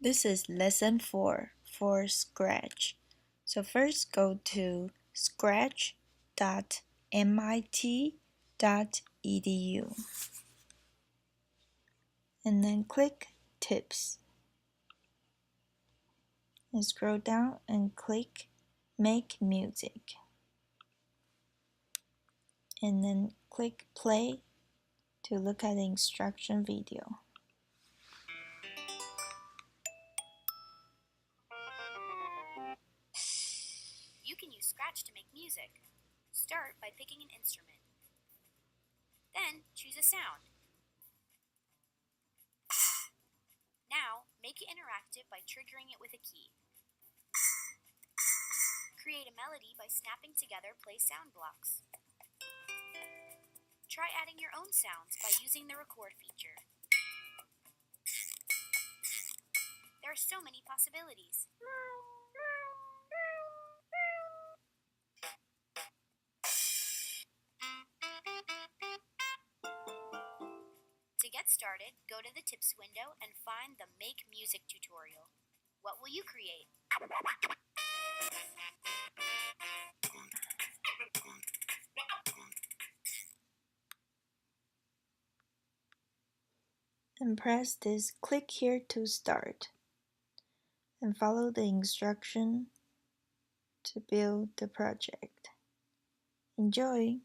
This is lesson 4 for Scratch. So first go to scratch.mit.edu and then click Tips and scroll down and click Make Music and then click Play to look at the instruction video. You can use Scratch to make music. Start by picking an instrument. Then choose a sound. Now, make it interactive by triggering it with a key. Create a melody by snapping together play sound blocks. Try adding your own sounds by using the record feature. There are so many possibilities. To get started, go to the Tips window and find the Make Music tutorial. What will you create? And press this click here to start and follow the instruction to build the project. Enjoy!